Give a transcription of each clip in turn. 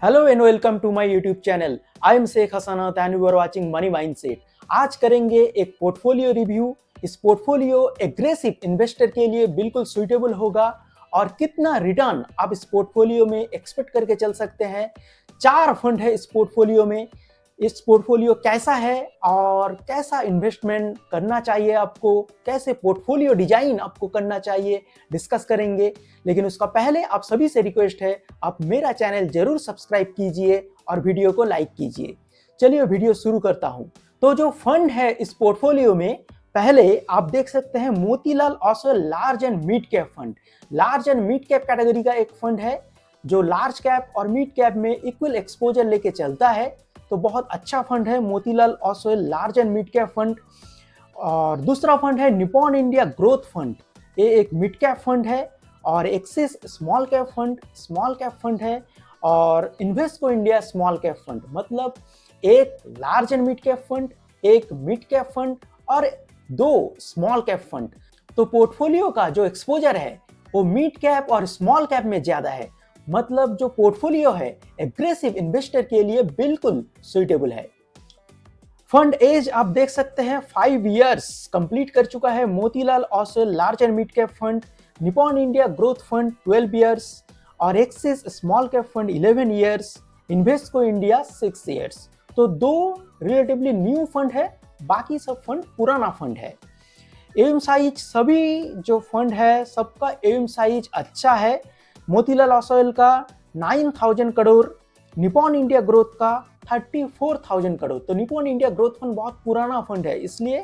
Hello and welcome to my YouTube channel. I am Shaikh Hasnat and you are watching Money Mindset. आज करेंगे एक portfolio review. इस portfolio aggressive investor के लिए बिल्कुल सुइटेबल होगा और कितना रिटर्न आप इस पोर्टफोलियो में एक्सपेक्ट करके चल सकते हैं। 4 फंड है इस पोर्टफोलियो में। इस पोर्टफोलियो कैसा है और कैसा इन्वेस्टमेंट करना चाहिए आपको, कैसे पोर्टफोलियो डिजाइन आपको करना चाहिए, डिस्कस करेंगे। लेकिन उसका पहले आप सभी से रिक्वेस्ट है, आप मेरा चैनल जरूर सब्सक्राइब कीजिए और वीडियो को लाइक कीजिए। चलिए वीडियो शुरू करता हूँ। तो जो फंड है इस पोर्टफोलियो में, पहले आप देख सकते हैं Motilal Oswal large and mid cap fund. Large and mid cap category का एक फंड है जो लार्ज कैप और मिड कैप में इक्वल एक्सपोजर लेके चलता है। तो बहुत अच्छा फंड है Motilal Oswal large and mid cap fund. और दूसरा फंड है निपॉन इंडिया ग्रोथ फंड। ये एक मिड कैप फंड है। और एक्सिस स्मॉल कैप फंड है। और Invesco India small cap fund, मतलब एक large and mid cap fund, एक मिड कैप फंड और 2 स्मॉल कैप फंड। तो पोर्टफोलियो का जो एक्सपोजर है वो मिड कैप और स्मॉल कैप में ज्यादा है। मतलब जो पोर्टफोलियो है एग्रेसिव इन्वेस्टर के लिए बिल्कुल सुइटेबल है। फंड एज आप देख सकते हैं 5 इयर्स कंप्लीट कर चुका है Motilal Oswal large and mid cap fund, Nippon India growth fund 12 years और Axis small cap fund 11 years, Invesco India 6 years. तो 2 रिलेटिवली न्यू फंड है, बाकी सब फंड पुराना फंड है। एम साइज सभी जो फंड है सबका एम साइज अच्छा है। मोतीलाल ओसवाल का 9,000 करोड़, निपॉन इंडिया ग्रोथ का 34,000 करोड़। तो निपॉन इंडिया ग्रोथ फंड बहुत पुराना फंड है, इसलिए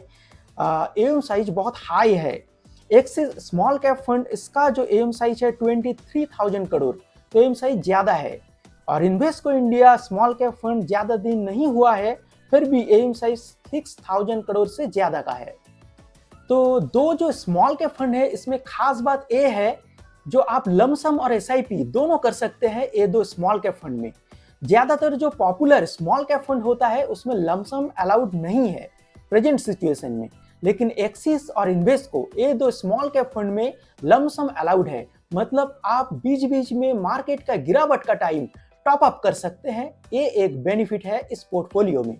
एम साइज बहुत हाई है। एक्सिस स्मॉल कैप फंड, इसका जो एम साइज है 23,000 करोड़, तो एम साइज ज्यादा है। और Invesco India small cap fund ज्यादा दिन नहीं हुआ है, फिर भी एम साइज 6,000 करोड़ से ज्यादा का है। तो 2 जो स्मॉल कैप फंड है, इसमें खास बात यह है जो आप लमसम और एसआईपी दोनों कर सकते हैं ये 2 स्मॉल कैप फंड में। ज्यादातर जो पॉपुलर स्मॉल कैप फंड होता है उसमें लमसम अलाउड नहीं है प्रेजेंट सिचुएशन में, लेकिन एक्सिस और इन्वेस्को ये 2 स्मॉल कैप फंड में लमसम अलाउड है। मतलब आप बीच बीच में मार्केट का गिरावट का टाइम टॉप अप कर सकते हैं। ये एक बेनिफिट है इस पोर्टफोलियो में।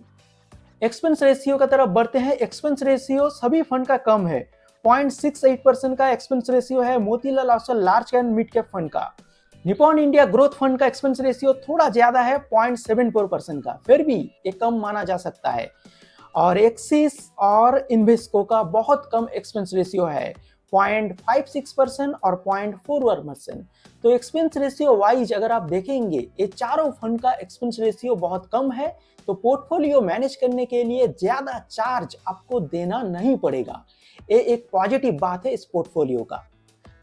एक्सपेंस रेशियो की तरफ बढ़ते हैं। एक्सपेंस रेशियो सभी फंड का कम है। 0.68% का एक्सपेंस रेशियो है Motilal Oswal large and mid cap fund का। निपॉन इंडिया ग्रोथ फंड का एक्सपेंस रेशियो थोड़ा ज्यादा है 0.74% का, फिर भी ये कम माना जा सकता है। और एक्सिस और इन्वेस्को का बहुत कम एक्सपेंस रेशियो है 0.56% और 0.41%। तो एक्सपेंस रेशियो वाइज अगर आप देखेंगे ये चारों फंड का एक्सपेंस रेशियो बहुत कम है। तो पोर्टफोलियो मैनेज करने के लिए ज्यादा चार्ज आपको देना नहीं पड़ेगा। ये एक पॉजिटिव बात है इस पोर्टफोलियो का।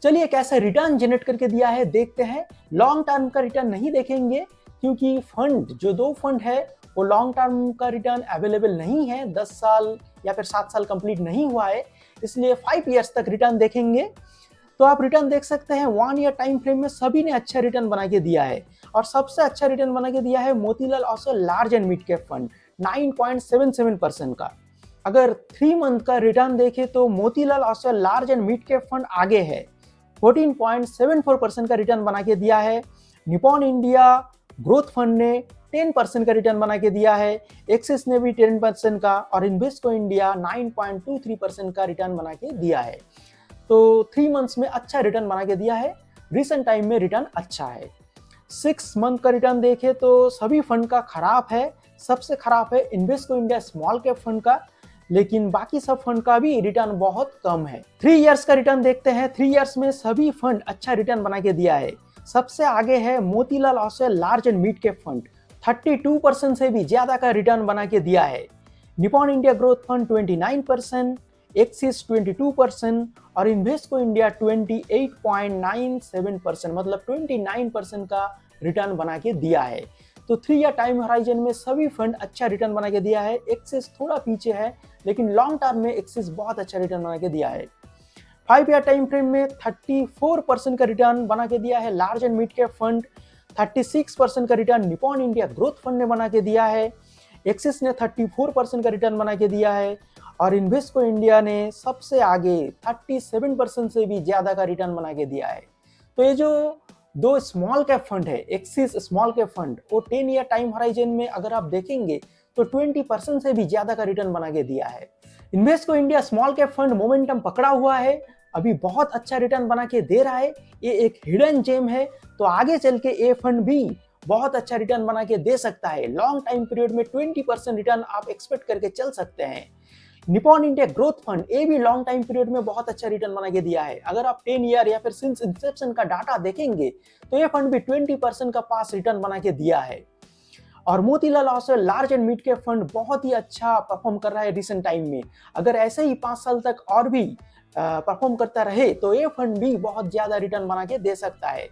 चलिए कैसे रिटर्न जनरेट करके दिया है देखते हैं। लॉन्ग टर्म का रिटर्न नहीं देखेंगे क्योंकि फंड जो 2 फंड है वो लॉन्ग टर्म का रिटर्न अवेलेबल नहीं है। 10 साल या फिर 7 साल कंप्लीट नहीं हुआ है, इसलिए 5 इयर्स तक रिटर्न देखेंगे। तो आप रिटर्न देख सकते हैं 1 ईयर टाइम फ्रेम में सभी ने अच्छा रिटर्न बना के दिया है। और सबसे अच्छा रिटर्न बना के दिया है Motilal Oswal large and mid cap fund 9.77% का। अगर 3 मंथ का रिटर्न देखें तो Motilal Oswal large and mid cap fund आगे है, 14.74% का रिटर्न बना के दिया है। निपॉन इंडिया ग्रोथ फंड ने 10% का रिटर्न बना के दिया है। एक्सिस ने भी 10% का और इन्वेस्को इंडिया 9.23% का रिटर्न बना के दिया है। तो 3 मंथ्स में अच्छा रिटर्न बना के दिया है। रिसेंट टाइम में रिटर्न अच्छा है। 6 मंथ का रिटर्न देखें तो सभी फंड का खराब है। सबसे खराब है Invesco India small cap fund का, लेकिन बाकी सब फंड का भी रिटर्न बहुत कम है। 3 इयर्स का रिटर्न देखते हैं। 3 इयर्स में सभी फंड अच्छा रिटर्न बना के दिया है। सबसे आगे है Motilal Oswal large and mid cap fund, 32% से भी ज्यादा का रिटर्न बना के दिया है। Nippon India growth fund 29%, axis 22% और इन्वेस्को इंडिया 28.97%, मतलब 29% का रिटर्न बना के दिया है। तो 3 ईयर टाइम होराइजन में सभी फंड अच्छा रिटर्न बना के दिया है। एक्सिस थोड़ा पीछे है, लेकिन लॉन्ग टर्म में एक्सिस बहुत अच्छा रिटर्न बना के दिया है। 5 ईयर टाइम फ्रेम में 34% का रिटर्न बना के दिया है large and mid cap fund. 36% का return Nippon India growth fund ने बना के दिया है। एक्सिस ने 34% का रिटर्न बना के दिया है और इन्वेस्को इंडिया ने सबसे आगे 37% से भी ज्यादा का रिटर्न बना के दिया है। तो ये जो दो स्मॉल कैप फंड है, एक्सिस स्मॉल कैप फंड, वो 10 ईयर टाइम होराइजन में अगर आप देखेंगे तो 20% से भी ज्यादा का रिटर्न बना के दिया है। Invesco India small cap fund momentum पकड़ा हुआ है, अभी बहुत अच्छा रिटर्न बना के दे रहा है। ये एक हिडन जेम है, तो आगे चल के ये फंड भी बहुत अच्छा रिटर्न बना के दे सकता है। लॉन्ग टाइम पीरियड में 20% रिटर्न आप एक्सपेक्ट करके चल सकते हैं। निपॉन इंडिया ग्रोथ फंड, ये भी लॉन्ग टाइम पीरियड में बहुत अच्छा रिटर्न बना के दिया है। अगर आप 10 ईयर या फिर सिंस इंसेप्शन का डाटा देखेंगे तो ये फंड भी 20% का पास रिटर्न बना के दिया है। और Motilal Oswal large and mid cap fund बहुत ही अच्छा परफॉर्म कर रहा है रिसेंट टाइम में। अगर ऐसे ही 5 साल तक और भी परफॉर्म करता रहे तो ये फंड भी बहुत ज्यादा रिटर्न बना के दे सकता है।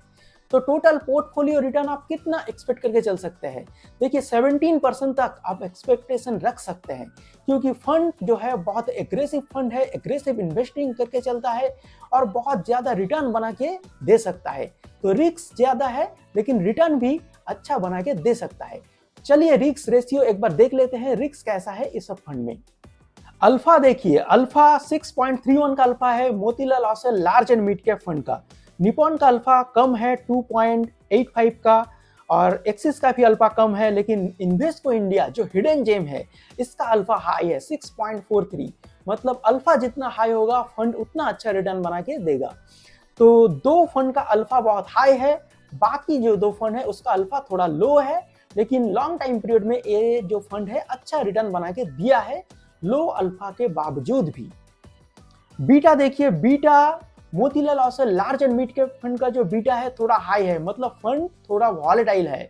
तो टोटल पोर्टफोलियो रिटर्न आप कितना एक्सपेक्ट करके चल सकते हैं? देखिए 17% तक आप एक्सपेक्टेशन रख सकते हैं, क्योंकि फंड जो है बहुत एग्रेसिव फंड है, एग्रेसिव इन्वेस्टिंग करके चलता है और बहुत ज्यादा रिटर्न बना के दे सकता है। तो रिस्क ज्यादा है लेकिन रिटर्न भी अच्छा बना के दे सकता है। चलिए रिस्क रेशियो एक बार देख लेते हैं, रिस्क कैसा है इस सब फंड में। अल्फा देखिए, अल्फा 6.31 का अल्फा है Motilal Oswal large and mid cap fund का। निपॉन का अल्फा कम है 2.85 का, और एक्सिस का भी अल्फा कम है, लेकिन इन्वेस्को इंडिया जो हिडन जेम है इसका अल्फा हाई है 6.43। मतलब अल्फा जितना हाई होगा फंड उतना अच्छा रिटर्न बना के देगा। तो दो फंड का अल्फा बहुत हाई है, बाकी जो दो फंड है उसका अल्फा थोड़ा लो है, लेकिन लॉन्ग टाइम पीरियड में ये जो फंड है अच्छा रिटर्न बना के दिया है लो अल्फा के बावजूद भी। बीटा देखिए, beta Motilal Oswal large and mid cap fund का जो बीटा है थोड़ा हाई है, मतलब फंड थोड़ा वॉलेटाइल है,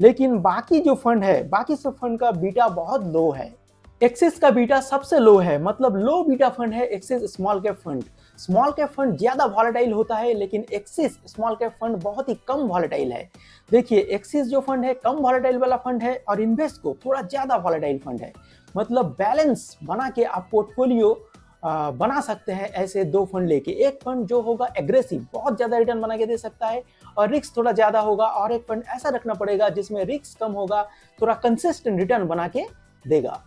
लेकिन बाकी जो फंड है बाकी सब फंड का बीटा बहुत लो है। एक्सिस का बीटा सबसे लो है, मतलब लो बीटा फंड है axis small cap fund. Small cap fund ज्यादा वॉलेटाइल होता है, लेकिन एक्सिस स्मॉल कैप फंड बहुत ही कम वॉलेटाइल है। देखिए एक्सिस जो फंड है कम वॉलेटाइल वाला फंड है, और इन्वेस्को थोड़ा ज्यादा वॉलेटाइल फंड है। मतलब बैलेंस बना के आप पोर्टफोलियो बना सकते हैं ऐसे दो फंड लेके। एक फंड जो होगा एग्रेसिव बहुत ज्यादा रिटर्न बना के दे सकता है और रिस्क थोड़ा ज्यादा होगा, और एक फंड ऐसा रखना पड़ेगा जिसमें रिस्क कम होगा, थोड़ा कंसिस्टेंट रिटर्न बना के देगा।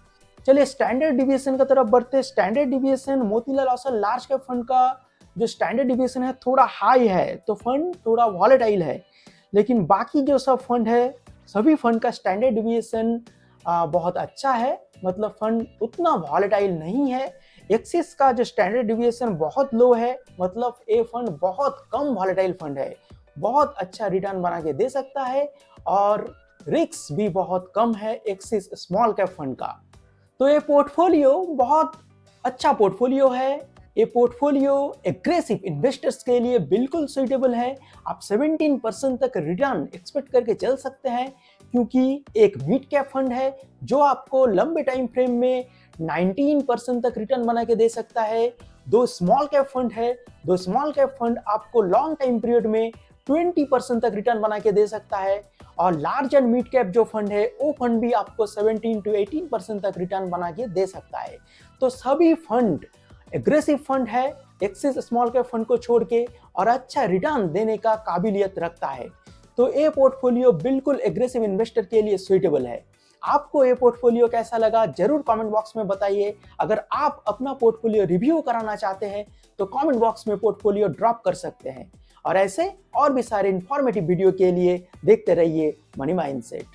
चलिए स्टैंडर्ड डिविएशन की तरफ बढ़ते हैं। Standard deviation Motilal Oswal large cap fund का जो स्टैंडर्ड डिविएशन है थोड़ा हाई है, तो फंड थोड़ा वॉलेटाइल है, लेकिन बाकी जो सब फंड है सभी फंड का स्टैंडर्ड डिविएशन बहुत अच्छा है, मतलब फंड उतना वॉलेटाइल नहीं है। एक्सिस का जो स्टैंडर्ड डिविएशन बहुत लो है, मतलब ये फंड बहुत कम वॉलेटाइल फंड है, बहुत अच्छा रिटर्न बना के दे सकता है, और रिस्क भी बहुत कम है एक्सिस स्मॉल कैप फंड का। तो ये पोर्टफोलियो बहुत अच्छा पोर्टफोलियो है। ये पोर्टफोलियो एग्रेसिव इन्वेस्टर्स के लिए बिल्कुल सुइटेबल है। आप 17% तक रिटर्न एक्सपेक्ट करके चल सकते हैं, क्योंकि एक मिड कैप फंड है जो आपको लंबे टाइम फ्रेम में 19% तक रिटर्न बना के दे सकता है। दो स्मॉल कैप फंड है, दो स्मॉल कैप फंड आपको लॉन्ग टाइम पीरियड में 20% तक रिटर्न बना के दे सकता है, और लार्ज एंड मिड कैप जो फंड है वो फंड भी आपको 17 to 18% तक रिटर्न बना के दे सकता है। तो सभी फंड एग्रेसिव फंड है एक्सिस स्मॉल कैप फंड को छोड़ के, और अच्छा रिटर्न देने का काबिलियत रखता है। तो ये पोर्टफोलियो बिल्कुल एग्रेसिव इन्वेस्टर के लिए सुइटेबल है। आपको ये पोर्टफोलियो कैसा लगा जरूर कमेंट बॉक्स में बताइए। अगर आप अपना पोर्टफोलियो रिव्यू कराना चाहते हैं तो कमेंट बॉक्स में पोर्टफोलियो ड्रॉप कर सकते हैं, और ऐसे और भी सारे इंफॉर्मेटिव वीडियो के लिए देखते रहिए मनी माइंडसेट।